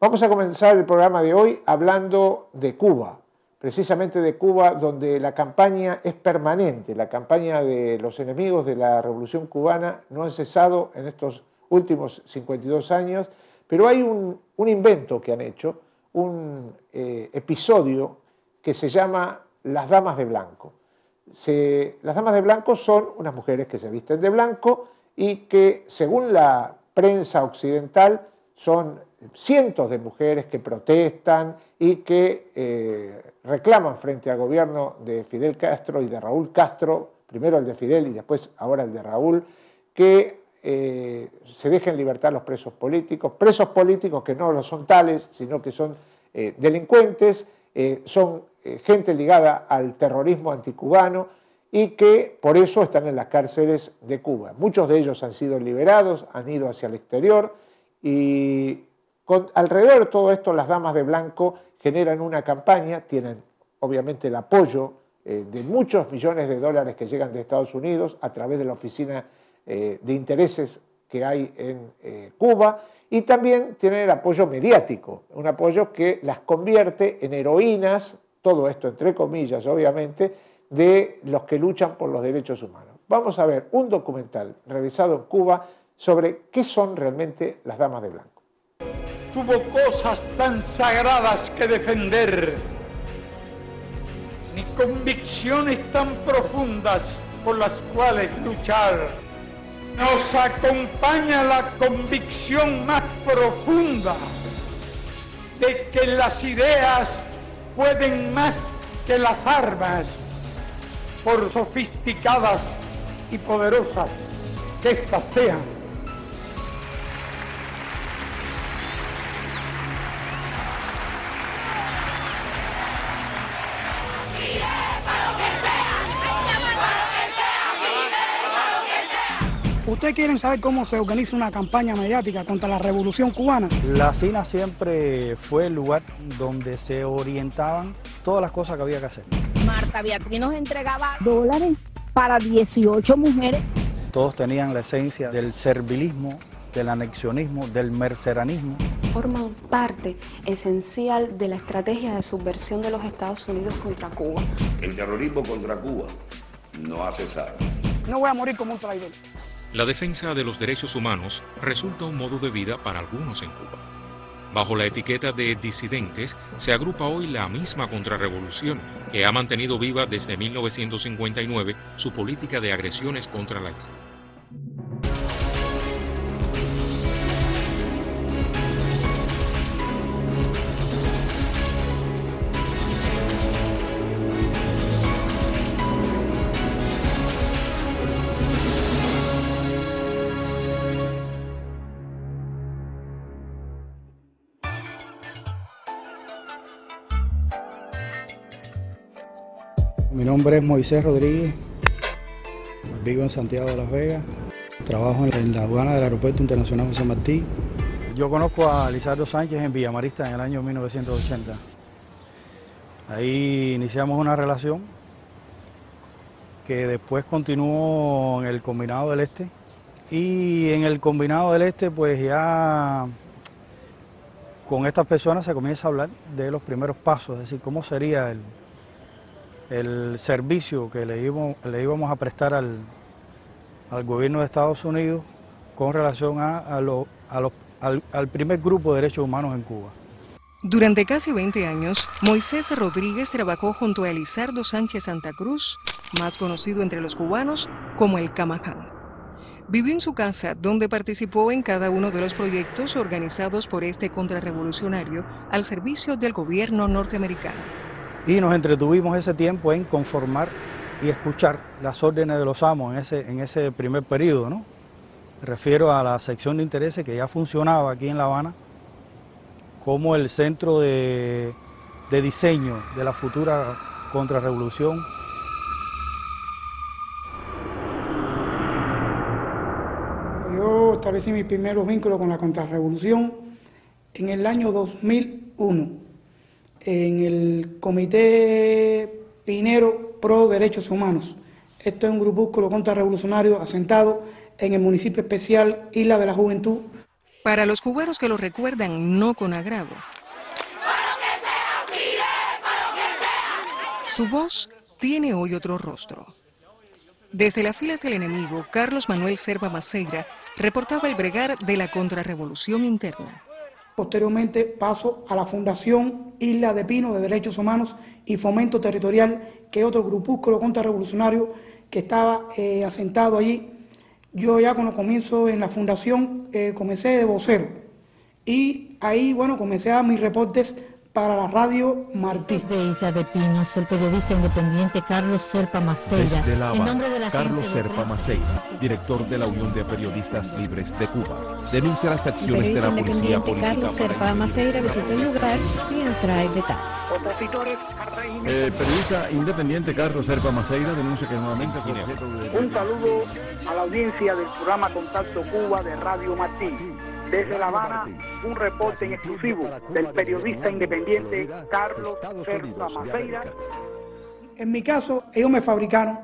Vamos a comenzar el programa de hoy hablando de Cuba, precisamente de Cuba, donde la campaña es permanente. La campaña de los enemigos de la Revolución Cubana no han cesado en estos últimos 52 años, pero hay un invento que han hecho, un episodio que se llama Las Damas de Blanco. Las Damas de Blanco son unas mujeres que se visten de blanco y que, según la prensa occidental, son cientos de mujeres que protestan y que reclaman frente al gobierno de Fidel Castro y de Raúl Castro, primero el de Fidel y después ahora el de Raúl, que se dejen en libertad los presos políticos que no lo son tales, sino que son delincuentes, son gente ligada al terrorismo anticubano y que por eso están en las cárceles de Cuba. Muchos de ellos han sido liberados, han ido hacia el exterior y alrededor de todo esto las Damas de Blanco generan una campaña, tienen obviamente el apoyo de muchos millones de dólares que llegan de Estados Unidos a través de la Oficina de Intereses que hay en Cuba, y también tienen el apoyo mediático, un apoyo que las convierte en heroínas, todo esto entre comillas obviamente, de los que luchan por los derechos humanos. Vamos a ver un documental realizado en Cuba sobre qué son realmente las Damas de Blanco. Tuvo cosas tan sagradas que defender, ni convicciones tan profundas por las cuales luchar. Nos acompaña la convicción más profunda de que las ideas pueden más que las armas, por sofisticadas y poderosas que éstas sean. ¿Ustedes quieren saber cómo se organiza una campaña mediática contra la Revolución Cubana? La CINA siempre fue el lugar donde se orientaban todas las cosas que había que hacer. Marta Beatriz nos entregaba dólares para 18 mujeres. Todos tenían la esencia del servilismo, del anexionismo, del merceranismo. Forman parte esencial de la estrategia de subversión de los Estados Unidos contra Cuba. El terrorismo contra Cuba no ha cesado. No voy a morir como un traidor. La defensa de los derechos humanos resulta un modo de vida para algunos en Cuba. Bajo la etiqueta de disidentes se agrupa hoy la misma contrarrevolución que ha mantenido viva desde 1959 su política de agresiones contra la isla. Mi nombre es Moisés Rodríguez, vivo en Santiago de Las Vegas, trabajo en la aduana del Aeropuerto Internacional José Martí. Yo conozco a Lizardo Sánchez en Villamarista en el año 1980. Ahí iniciamos una relación que después continuó en el Combinado del Este, y en el Combinado del Este pues ya con estas personas se comienza a hablar de los primeros pasos, es decir, cómo sería el servicio que le íbamos a prestar al gobierno de Estados Unidos con relación al primer grupo de derechos humanos en Cuba. Durante casi 20 años, Moisés Rodríguez trabajó junto a Lizardo Sánchez Santa Cruz, más conocido entre los cubanos como el Camaján. Vivió en su casa, donde participó en cada uno de los proyectos organizados por este contrarrevolucionario al servicio del gobierno norteamericano. Y nos entretuvimos ese tiempo en conformar y escuchar las órdenes de los amos en ese primer periodo, ¿no? Me refiero a la sección de intereses que ya funcionaba aquí en La Habana como el centro de diseño de la futura contrarrevolución. Yo establecí mis primeros vínculos con la contrarrevolución en el año 2001. En el Comité Pinero Pro Derechos Humanos. Esto es un grupúsculo contrarrevolucionario asentado en el municipio especial Isla de la Juventud. Para los cubanos que lo recuerdan no con agrado, su voz tiene hoy otro rostro. Desde las filas del enemigo, Carlos Manuel Serpa Maceira reportaba el bregar de la contrarrevolución interna. Posteriormente paso a la Fundación Isla de Pino de Derechos Humanos y Fomento Territorial, que es otro grupúsculo contrarrevolucionario que estaba asentado allí. Yo ya cuando comienzo en la fundación comencé de vocero y ahí, bueno, comencé a dar mis reportes para la radio Martí. De Isla de Pinos, el periodista independiente Carlos Serpa Maceira. Desde La Habana, Carlos Serpa Maceira, director de la Unión de Periodistas Libres de Cuba, denuncia las acciones de la policía política. Carlos Serpa Maceira visitó el lugar y nos trae detalles. Periodista independiente Carlos Serpa Maceira denuncia que nuevamente Un saludo a la audiencia del programa Contacto Cuba de Radio Martí. Desde La Habana, un reporte en exclusivo del periodista independiente Carlos Serpa Maceira. En mi caso, ellos me fabricaron.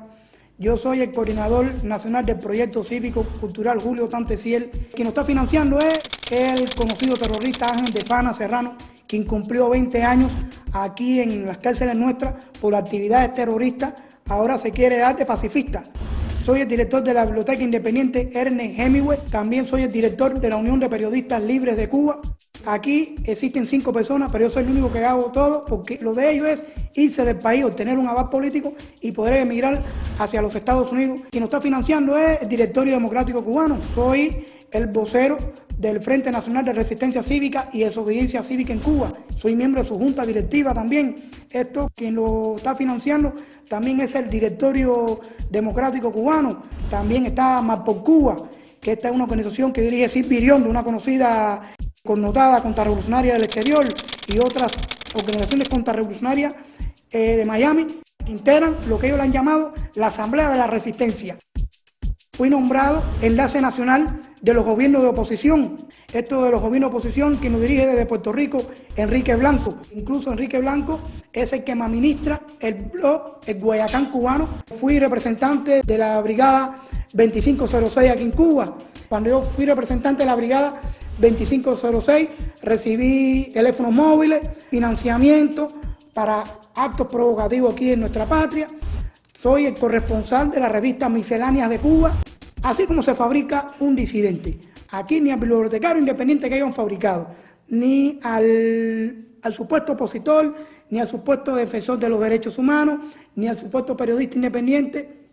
Yo soy el coordinador nacional del proyecto cívico cultural Julio Tanteciel. Quien lo está financiando es el conocido terrorista Ángel de Fana Serrano, quien cumplió 20 años aquí en las cárceles nuestras por actividades terroristas. Ahora se quiere dar de pacifista. Soy el director de la Biblioteca Independiente Ernest Hemingway. También soy el director de la Unión de Periodistas Libres de Cuba. Aquí existen 5 personas, pero yo soy el único que hago todo, porque lo de ellos es irse del país, obtener un aval político y poder emigrar hacia los Estados Unidos. Quien nos está financiando es el Directorio Democrático Cubano. Soy el vocero del Frente Nacional de Resistencia Cívica y Desobediencia Cívica en Cuba. Soy miembro de su junta directiva también. Esto, quien lo está financiando, también es el Directorio Democrático Cubano. También está Más por Cuba, que esta es una organización que dirige Sid Biriondo, una conocida connotada contrarrevolucionaria del exterior, y otras organizaciones contrarrevolucionarias de Miami, integran lo que ellos le han llamado la Asamblea de la Resistencia. Fui nombrado enlace nacional de los gobiernos de oposición. Esto de los gobiernos de oposición, quien lo dirige desde Puerto Rico, Enrique Blanco. Incluso Enrique Blanco es el que me administra el blog, el Guayacán cubano. Fui representante de la brigada 2506 aquí en Cuba. Cuando yo fui representante de la brigada 2506, recibí teléfonos móviles, financiamiento para actos provocativos aquí en nuestra patria. Soy el corresponsal de la revista Misceláneas de Cuba. Así como se fabrica un disidente. Aquí ni al bibliotecario independiente que hayan fabricado, ni al supuesto opositor, ni al supuesto defensor de los derechos humanos, ni al supuesto periodista independiente,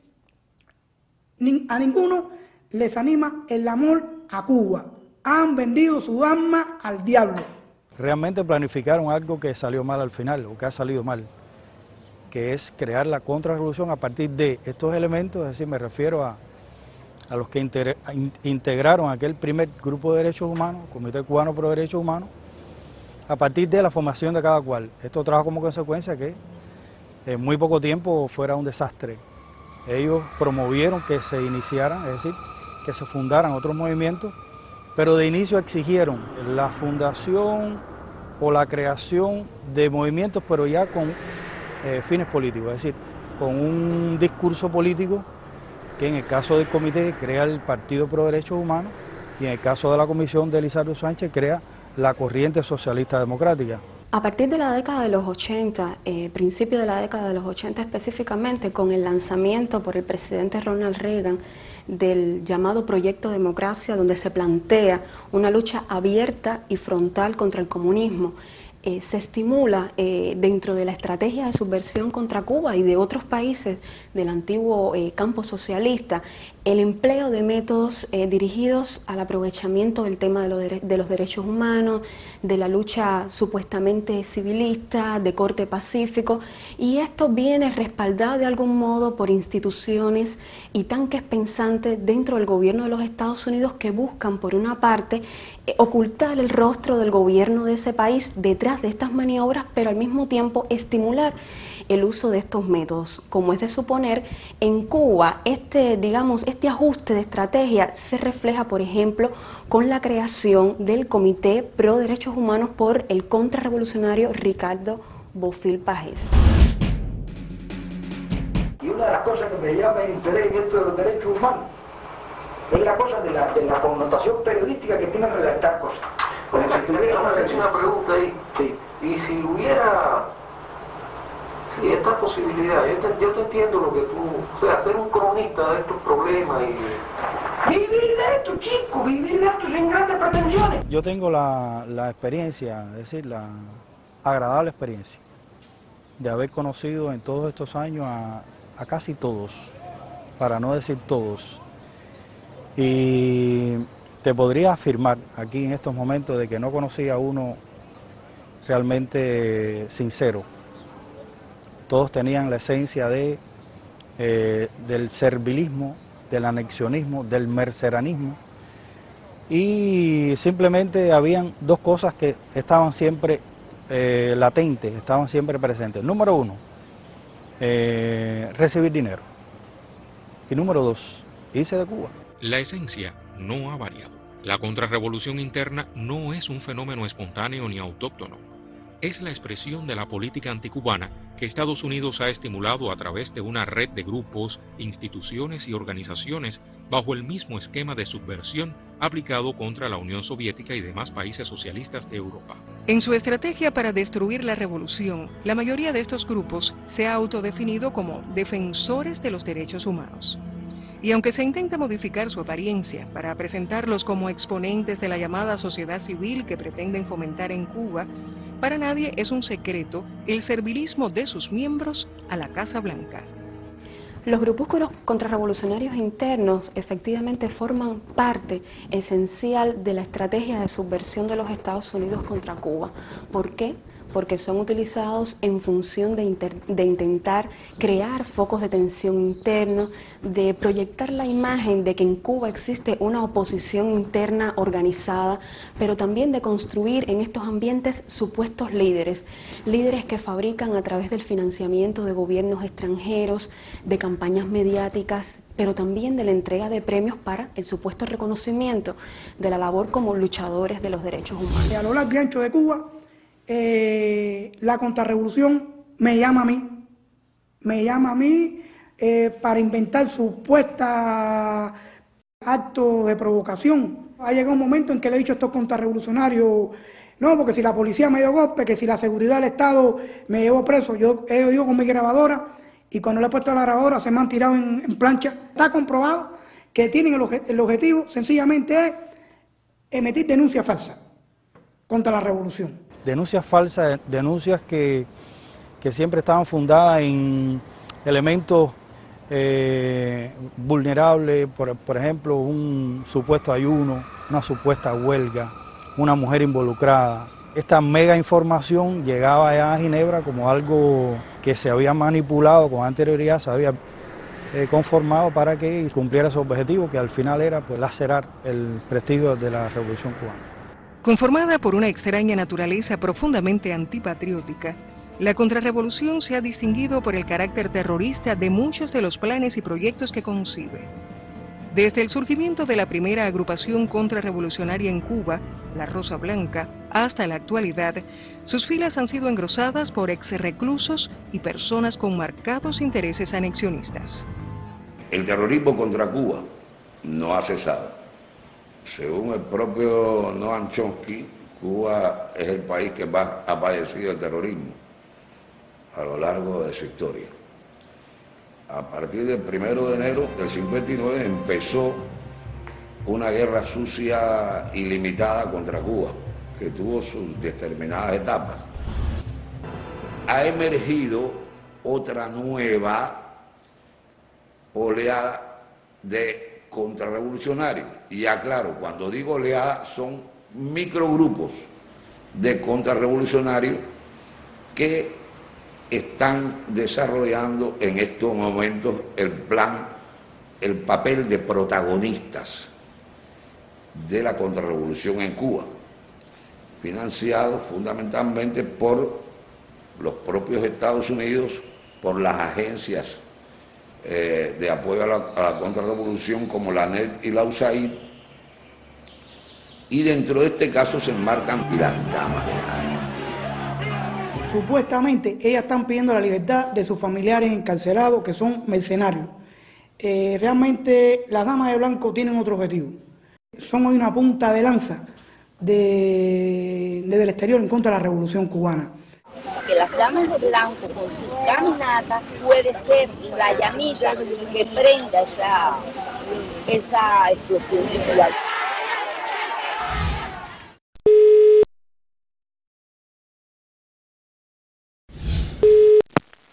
a ninguno les anima el amor a Cuba. Han vendido su alma al diablo. Realmente planificaron algo que salió mal al final, o que ha salido mal, que es crear la contrarrevolución a partir de estos elementos, es decir, me refiero a los que integraron aquel primer grupo de derechos humanos, Comité Cubano Pro Derechos Humanos, a partir de la formación de cada cual. Esto trajo como consecuencia que en muy poco tiempo fuera un desastre. Ellos promovieron que se iniciaran, es decir, que se fundaran otros movimientos, pero de inicio exigieron la fundación o la creación de movimientos, pero ya con fines políticos, es decir, con un discurso político que en el caso del comité crea el Partido Pro Derechos Humanos y en el caso de la comisión de Elizardo Sánchez crea la Corriente Socialista Democrática. A partir de la década de los 80, principio de la década de los 80 específicamente, con el lanzamiento por el presidente Ronald Reagan del llamado Proyecto Democracia, donde se plantea una lucha abierta y frontal contra el comunismo, se estimula dentro de la estrategia de subversión contra Cuba y de otros países del antiguo campo socialista el empleo de métodos dirigidos al aprovechamiento del tema de los derechos humanos, de la lucha supuestamente civilista, de corte pacífico, y esto viene respaldado de algún modo por instituciones y tanques pensantes dentro del gobierno de los Estados Unidos que buscan, por una parte, ocultar el rostro del gobierno de ese país detrás de estas maniobras, pero al mismo tiempo estimular el uso de estos métodos. Como es de suponer, en Cuba este ajuste de estrategia se refleja, por ejemplo, con la creación del Comité Pro Derechos Humanos por el contrarrevolucionario Ricardo Bofill Pagés. Y una de las cosas que me llama el interés en esto de los derechos humanos Es la cosa de la connotación periodística que tiene redactar cosas. Como si tuviera una pregunta ahí. Sí. Y si hubiera esta posibilidad, yo te entiendo lo que tú, o sea, ser un cronista de estos problemas y... Vivir de esto, chicos, vivir de esto sin grandes pretensiones. Yo tengo la experiencia, es decir, la agradable experiencia de haber conocido en todos estos años a casi todos, para no decir todos. Y te podría afirmar aquí en estos momentos de que no conocí a uno realmente sincero. Todos tenían la esencia del servilismo, del anexionismo, del merceranismo, y simplemente habían dos cosas que estaban siempre latentes, estaban siempre presentes. Número uno, recibir dinero. Y número dos, irse de Cuba. La esencia no ha variado. La contrarrevolución interna no es un fenómeno espontáneo ni autóctono. Es la expresión de la política anticubana que Estados Unidos ha estimulado a través de una red de grupos, instituciones y organizaciones bajo el mismo esquema de subversión aplicado contra la Unión Soviética y demás países socialistas de Europa. En su estrategia para destruir la revolución, la mayoría de estos grupos se ha autodefinido como defensores de los derechos humanos. Y aunque se intenta modificar su apariencia para presentarlos como exponentes de la llamada sociedad civil que pretenden fomentar en Cuba, para nadie es un secreto el servilismo de sus miembros a la Casa Blanca. Los grupúsculos contrarrevolucionarios internos efectivamente forman parte esencial de la estrategia de subversión de los Estados Unidos contra Cuba. ¿Por qué? Porque son utilizados en función de intentar crear focos de tensión internos, de proyectar la imagen de que en Cuba existe una oposición interna organizada, pero también de construir en estos ambientes supuestos líderes que fabrican a través del financiamiento de gobiernos extranjeros, de campañas mediáticas, pero también de la entrega de premios para el supuesto reconocimiento de la labor como luchadores de los derechos humanos. A lo largo y ancho de Cuba, la contrarrevolución me llama a mí para inventar supuestos actos de provocación. Ha llegado un momento en que le he dicho a estos contrarrevolucionarios, no, porque si la policía me dio golpe, que si la seguridad del Estado me llevó preso, yo he ido con mi grabadora y cuando le he puesto la grabadora se me han tirado en plancha. Está comprobado que tienen el objetivo sencillamente es emitir denuncias falsas contra la revolución. Denuncias falsas, denuncias que siempre estaban fundadas en elementos vulnerables, por ejemplo, un supuesto ayuno, una supuesta huelga, una mujer involucrada. Esta mega información llegaba ya a Ginebra como algo que se había manipulado con anterioridad, se había conformado para que cumpliera su objetivo, que al final era pues lacerar el prestigio de la Revolución Cubana. Conformada por una extraña naturaleza profundamente antipatriótica, la contrarrevolución se ha distinguido por el carácter terrorista de muchos de los planes y proyectos que concibe. Desde el surgimiento de la primera agrupación contrarrevolucionaria en Cuba, la Rosa Blanca, hasta la actualidad, sus filas han sido engrosadas por exreclusos y personas con marcados intereses anexionistas. El terrorismo contra Cuba no ha cesado. Según el propio Noam Chomsky, Cuba es el país que más ha padecido el terrorismo a lo largo de su historia. A partir del 1 de enero del 59 empezó una guerra sucia y limitada contra Cuba, que tuvo sus determinadas etapas. Ha emergido otra nueva oleada de contrarrevolucionarios. Y ya claro, cuando digo oleada son microgrupos de contrarrevolucionarios que están desarrollando en estos momentos el papel de protagonistas de la contrarrevolución en Cuba, financiados fundamentalmente por los propios Estados Unidos, por las agencias de apoyo a la contrarrevolución como la ANET y la USAID, y dentro de este caso se enmarcan las damas de nadie. Supuestamente ellas están pidiendo la libertad de sus familiares encarcelados que son mercenarios. Realmente las damas de blanco tienen otro objetivo. Son hoy una punta de lanza desde el exterior en contra de la revolución cubana. Que las damas de blanco con sus caminatas puede ser la llamita que prenda esa explosión cultural.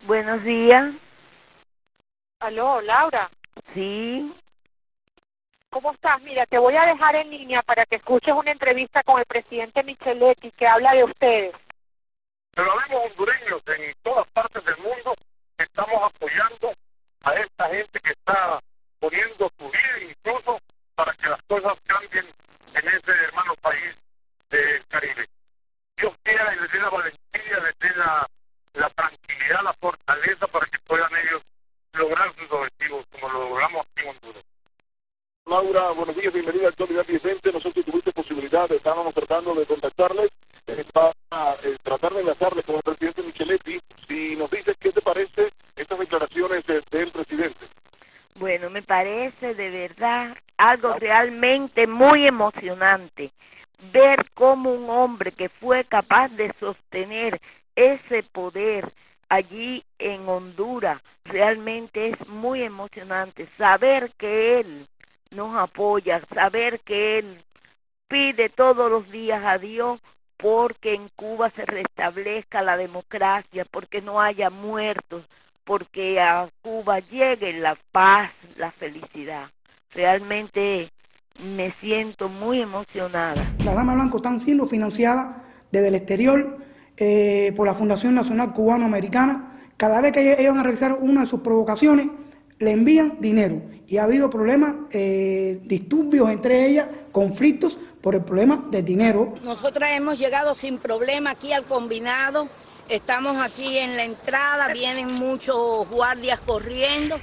Buenos días. Aló, Laura. Sí. ¿Cómo estás? Mira, te voy a dejar en línea para que escuches una entrevista con el presidente Micheletti que habla de ustedes. Pero habemos hondureños en todas partes del mundo que estamos apoyando a esta gente que está poniendo su vida incluso para que las cosas cambien en ese hermano país del Caribe. Dios quiera y les dé la valentía, les dé la tranquilidad, la fortaleza para que puedan ellos lograr sus objetivos como lo logramos aquí en Honduras. Laura, buenos días, bienvenida al Actualidad Vicente. Nosotros tuviste posibilidad, estábamos tratando de contactarles para tratar de enlazarles con el presidente Micheletti. Si nos dices qué te parece estas declaraciones del presidente. Bueno, me parece de verdad algo realmente muy emocionante. Ver cómo un hombre que fue capaz de sostener ese poder allí en Honduras, realmente es muy emocionante. Saber que él nos apoya, saber que él pide todos los días a Dios porque en Cuba se restablezca la democracia, porque no haya muertos, porque a Cuba llegue la paz, la felicidad. Realmente me siento muy emocionada. Las damas blancas están siendo financiadas desde el exterior por la Fundación Nacional Cubano-Americana. Cada vez que ellos van a realizar una de sus provocaciones, le envían dinero. Y ha habido problemas, disturbios entre ellas, conflictos por el problema del dinero. Nosotras hemos llegado sin problema aquí al combinado. Estamos aquí en la entrada, vienen muchos guardias corriendo.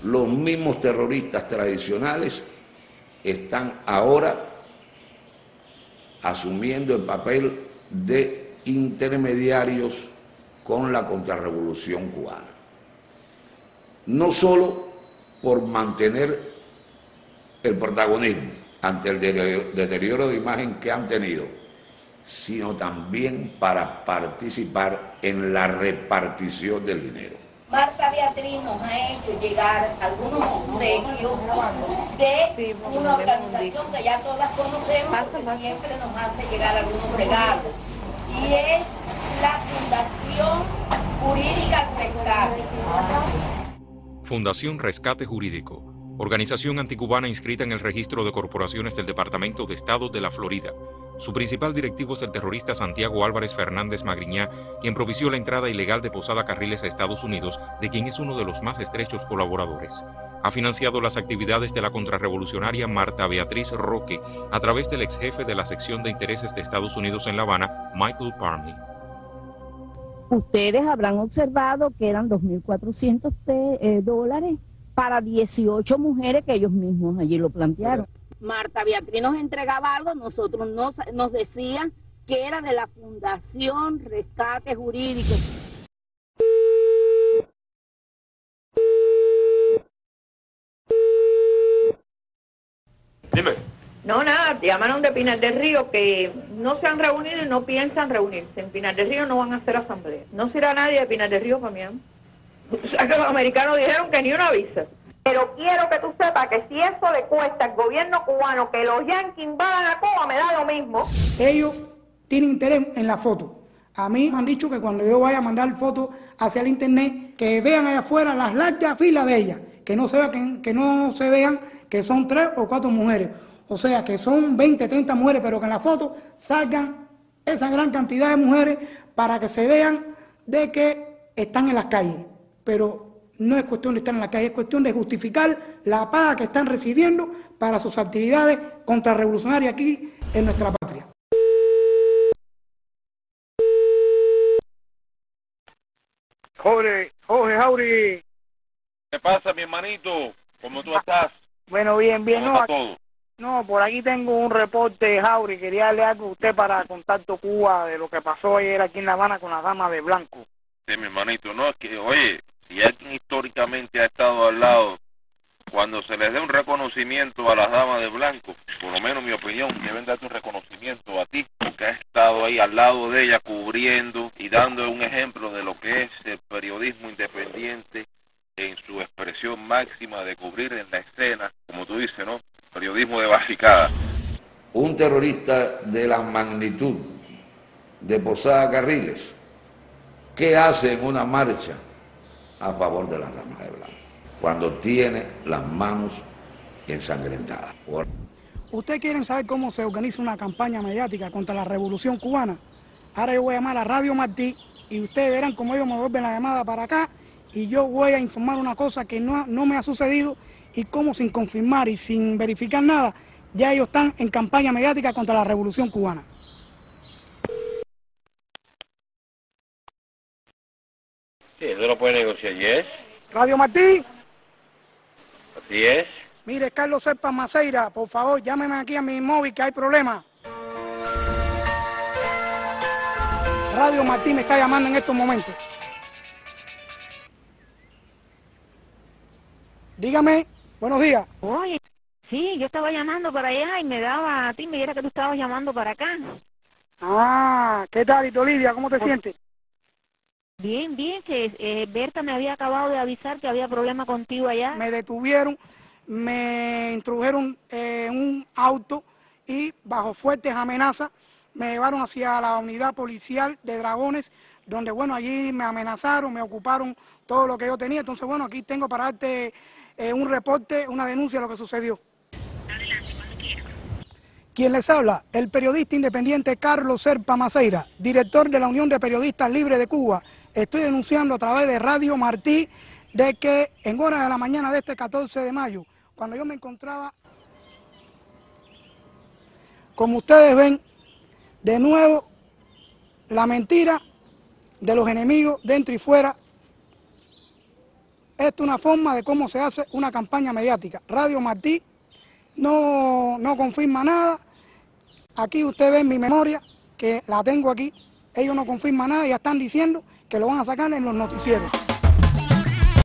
Los mismos terroristas tradicionales están ahora asumiendo el papel de intermediarios con la contrarrevolución cubana. No solo por mantener el protagonismo ante el deterioro de imagen que han tenido, sino también para participar en la repartición del dinero. Marta Beatriz nos ha hecho llegar algunos obsequios de una organización que ya todas conocemos, que siempre nos hace llegar algunos regalos, y es la Fundación Jurídica Rescate. Fundación Rescate Jurídico, organización anticubana inscrita en el registro de corporaciones del Departamento de Estado de la Florida. Su principal directivo es el terrorista Santiago Álvarez Fernández Magriñá, quien propició la entrada ilegal de Posada Carriles a Estados Unidos, de quien es uno de los más estrechos colaboradores. Ha financiado las actividades de la contrarrevolucionaria Marta Beatriz Roque a través del ex jefe de la sección de intereses de Estados Unidos en La Habana, Michael Parney. Ustedes habrán observado que eran $2.400 para 18 mujeres que ellos mismos allí lo plantearon. Marta Beatriz nos entregaba algo, nosotros nos decían que era de la Fundación Rescate Jurídico. Dime. No, nada, llamaron de Pinar del Río que no se han reunido y no piensan reunirse. En Pinar del Río no van a hacer asamblea. No será nadie de Pinar del Río para mí. O sea que los americanos dijeron que ni una visa. Pero quiero que tú sepas que si eso le cuesta al gobierno cubano que los yanquis invadan a Cuba, me da lo mismo. Ellos tienen interés en la foto. A mí me han dicho que cuando yo vaya a mandar fotos hacia el internet, que vean allá afuera las largas filas de ellas, que no se vean que son 3 o 4 mujeres. O sea, que son 20, 30 mujeres, pero que en la foto salgan esa gran cantidad de mujeres para que se vean de que están en las calles. Pero no es cuestión de estar en la calle, es cuestión de justificar la paga que están recibiendo para sus actividades contrarrevolucionarias aquí en nuestra patria. Jorge, Jauri. ¿Qué pasa, mi hermanito? ¿Cómo tú estás? Bueno, bien, ¿Cómo no. está todo? No, por aquí tengo un reporte, Jauri. Quería darle algo a usted para Contacto Cuba de lo que pasó ayer aquí en La Habana con las damas de blanco. Sí, mi hermanito, no, es que, oye, si alguien históricamente ha estado al lado, cuando se les dé un reconocimiento a las damas de blanco, por lo menos mi opinión, deben darte un reconocimiento a ti, porque has estado ahí al lado de ella, cubriendo y dando un ejemplo de lo que es el periodismo independiente en su expresión máxima de cubrir en la escena, como tú dices, ¿no? Periodismo de barricada. Un terrorista de la magnitud de Posada Carriles, ¿qué hace en una marcha a favor de las damas de blanco cuando tiene las manos ensangrentadas? ¿Ustedes quieren saber cómo se organiza una campaña mediática contra la Revolución Cubana? Ahora yo voy a llamar a Radio Martí y ustedes verán cómo ellos me vuelven la llamada para acá y yo voy a informar una cosa que no me ha sucedido y cómo sin confirmar y sin verificar nada, ya ellos están en campaña mediática contra la Revolución Cubana. Sí, eso lo puede negociar, ¿yes? Radio Martí. Así es. Mire, Carlos Serpa Maceira, por favor, llámeme aquí a mi móvil que hay problema. Radio Martí me está llamando en estos momentos. Dígame, buenos días. Oye, sí, yo estaba llamando para allá y me daba a ti, me diera que tú estabas llamando para acá. Ah, ¿qué tal, Ito Lidia? ¿Cómo te sientes? Bien, bien, que Berta me había acabado de avisar que había problema contigo allá. Me detuvieron, me introdujeron en un auto y bajo fuertes amenazas me llevaron hacia la unidad policial de Dragones, donde, bueno, allí me amenazaron, me ocuparon todo lo que yo tenía. Entonces, bueno, aquí tengo para darte un reporte, una denuncia de lo que sucedió. Quien les habla, el periodista independiente Carlos Serpa Maceira, director de la Unión de Periodistas Libres de Cuba. Estoy denunciando a través de Radio Martí de que en horas de la mañana de este 14 de mayo, cuando yo me encontraba, como ustedes ven, de nuevo la mentira de los enemigos dentro y fuera. Esta es una forma de cómo se hace una campaña mediática. Radio Martí no confirma nada. Aquí usted ve mi memoria, que la tengo aquí. Ellos no confirman nada y ya están diciendo que lo van a sacar en los noticieros.